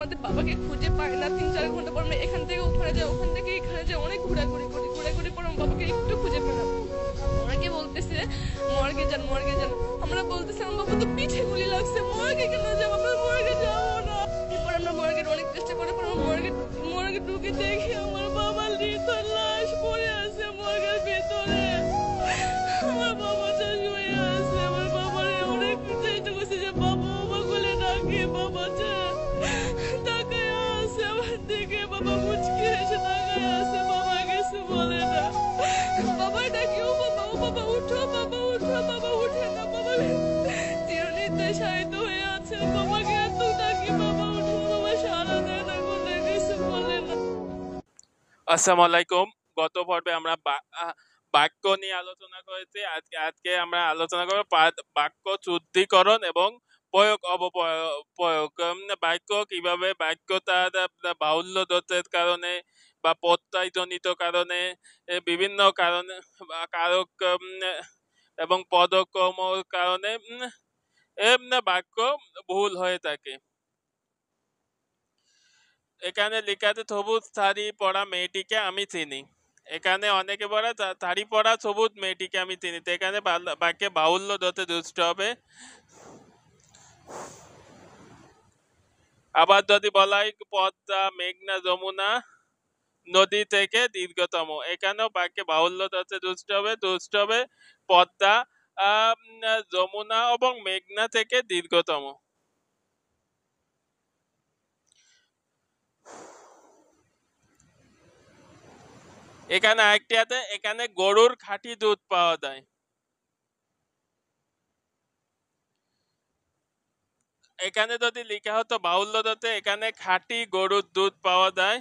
আমাদের বাবাকে খুঁজে পাই না। 3-4 ঘন্টা পর আমরা এখান থেকে ওখানে যাই, ওখান থেকে এখানে যাই, অনেক ঘোরাঘুরি করি। ঘোরাঘুরি পর আমার বাবাকে একটু খুঁজে পাই না। অনেকে বলতেছে মর্গে যান, মর্গে যান। আমরা বলতেছি আমার বাবা তো পিঠে গুলি লাগছে, মর্গে কেন যাবো? আমরা মর্গে যাবো না। এরপর আমরা মর্গের অনেক চেষ্টা করার পর আমরা মর্গে মর্গে ঢুকে দেখি আমার বাবার নিথর লাশ পড়ে আছে মর্গের ভেতরে। আমার বাবাটা শুয়ে আছে। আমার বাবারে অনেক চেষ্টা করছে যে বাবা বাবা বলে ডাকে, বাবাটা তাকায় আছে আমার দিকে। বাবা মুচকি হেসে তাকায় আছে, বাবা কিছু বলে না। বাবা ডাকি, ও বাবা, ও বাবা উঠো, বাবা উঠো, বাবা উঠে না। বাবা চিরনিদ্রায় শায়িত হয়ে আছে। বাবাকে এত ডাকি, বাবা উঠো, বাবা সাড়া দেয় না, কোনো কিছু বলে না। আসসালামু আলাইকুম। গত পর্বে আমরা বাক্য নিয়ে আলোচনা করেছি। আজকে আজকে আমরা আলোচনা করব বাক্য শুদ্ধিকরণ এবং প্রয়োগ অবপ্রয়োগ। বাক্য কিভাবে বাক্য তার বাহুল্য দোষের কারণে বা প্রত্যয়জনিত কারণে বিভিন্ন কারণে বা কারক এবং পদক্রমর কারণে বাক্য ভুল হয়ে থাকে। এখানে লেখা আছে সবুজ শাড়ি পরা মেয়েটিকে আমি চিনি। এখানে অনেকে বলে শাড়ি পরা সবুজ মেয়েটিকে আমি চিনি, তো এখানে বাক্যে বাহুল্য দতে দুষ্ট হবে। আবার যদি বলা হয় পদ্মা মেঘনা যমুনা নদী থেকে দীর্ঘতম, এখানেও বাক্যে বাহুল্য দতে দুষ্ট হবে পদ্মা যমুনা এবং মেঘনা থেকে দীর্ঘতম। এখানে আরেকটি আছে, এখানে গরুর খাঁটি দুধ পাওয়া যায়। এখানে যদি লেখা হতো বাহুল্য দতে, এখানে খাঁটি গরুর দুধ পাওয়া যায়।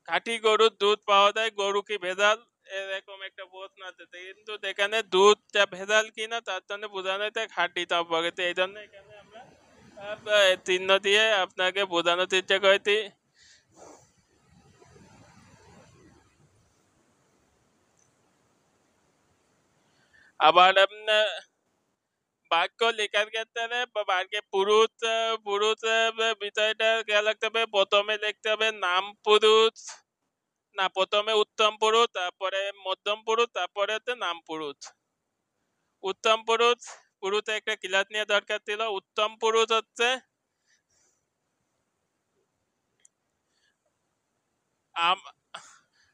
খাঁটি গরুর দুধ পাওয়া যায়, গরু কি ভেজাল, এরকম একটা প্রশ্ন আছে। কিন্তু এখানে দুধটা ভেজাল কিনা তার জন্য বোঝানো হয়েছে খাঁটি সম্পর্কে। এই জন্য এখানে আমরা চিহ্ন দিয়ে আপনাকে বোঝানোর চেষ্টা করেছি। আবার বাক্য লেখার ক্ষেত্রে বাক্যে পুরুষ পুরুষ বিষয়টা খেয়াল রাখতে হবে। প্রথমে লিখতে হবে নাম পুরুষ, না প্রথমে উত্তম পুরুষ, তারপরে মধ্যম পুরুষ, তারপরে হচ্ছে নাম পুরুষ। উত্তম পুরুষ, পুরুষে একটা ক্লাস নিয়ে দরকার ছিল। উত্তম পুরুষ হচ্ছে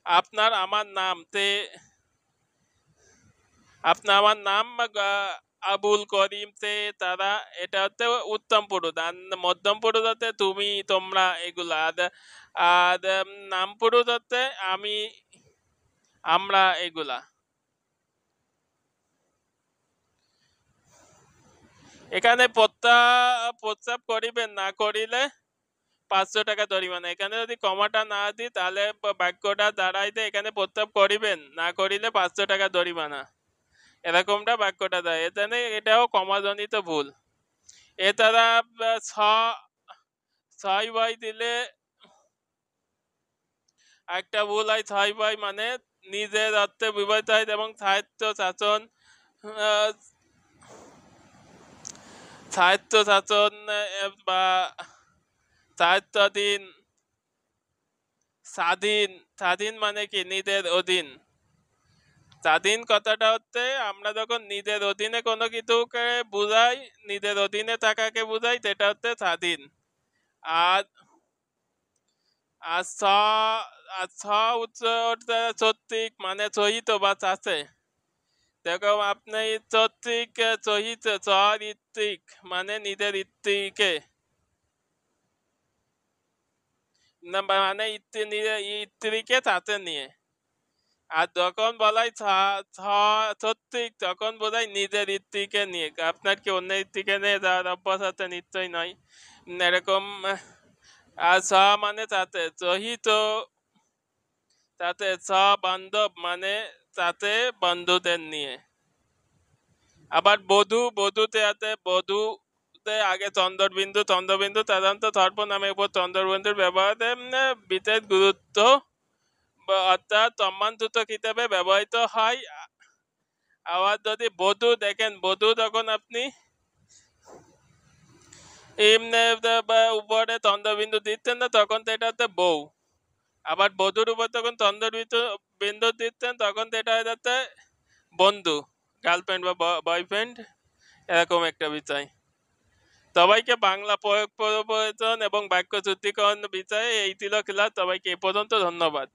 আপনার আমার নাম তে, আপনার আমার নাম আবুল করিম তে তারা, এটা হচ্ছে উত্তম পুরুষ। আর মধ্যম পুরুষ হচ্ছে তুমি তোমরা এগুলা। আর নাম পুরুষ হচ্ছে আমি আমরা এগুলা। এখানে প্রস্তাব করিবেন, না করিলে 500 টাকা জরিমানা। এখানে যদি কমাটা না দিই তাহলে বাক্যটা দাঁড়াইতে এখানে প্রস্তাব করিবেন, না করিলে 500 টাকা জরিমানা, এরকমটা বাক্যটা দেয়। এখানে এটাও কমাজনিত ভুল। এ তারা ছয় ভাই দিলে একটা ভুল হয়। ছয় ভাই মানে নিজের অর্থে বিবাহিত হয় এবং সাহিত্য শাসন সাহিত্য শাসন বা সাহিত্যাধীন। স্বাধীন, স্বাধীন মানে কি নিজের অধীন। স্বাধীন কথাটা হচ্ছে আমরা যখন নিজের অধীনে কোনো কিছুকে বুঝাই, নিজের অধীনে থাকাকে বুঝাই, সেটা হচ্ছে স্বাধীন। আর আর স আর ছ চত্রিক মানে সহিত বা চাষে। দেখো আপনি চত্রিক সহিত ঋত্বিক মানে নিজের ইত্তিকে, না মানে ইত্তিকে চাষে নিয়ে। আর যখন বলাই ছত্রিক তখন বোধহয় নিজের ইত্তিকে নিয়ে। আপনার কি অন্য ইত্তিকে নিয়ে যাওয়ার অভ্যাস আছে? নিশ্চয়ই নয়। এরকম। আর মানে তাতে সহিত, তাতে বান্ধব মানে তাতে বন্ধুদের নিয়ে। আবার বধূ, বধূতে আছে বধূতে আগে চন্দ্রবিন্দু, চন্দ্রবিন্দু সাধারণত সর্বনামের উপর চন্দ্রবিন্দুর ব্যবহারে বিশেষ গুরুত্ব অর্থাৎ সম্মানসূচক হিসেবে ব্যবহৃত হয়। আবার যদি বধূ দেখেন, বধূ তখন আপনি এমনি বা উপরে চন্দ্রবিন্দু দিচ্ছেন না, তখন তো এটাতে বউ। আবার বধূর উপর তখন চন্দ্রবিন্দু বিন্দু দিচ্ছেন, তখন তো এটা হয়ে যাচ্ছে বন্ধু, গার্লফ্রেন্ড বা বয়ফ্রেন্ড, এরকম একটা বিষয়। সবাইকে বাংলা প্রয়োগ প্রয়োজন এবং বাক্য শুদ্ধিকরণ বিষয়ে এই ছিল ক্লাস। সবাইকে এ পর্যন্ত ধন্যবাদ।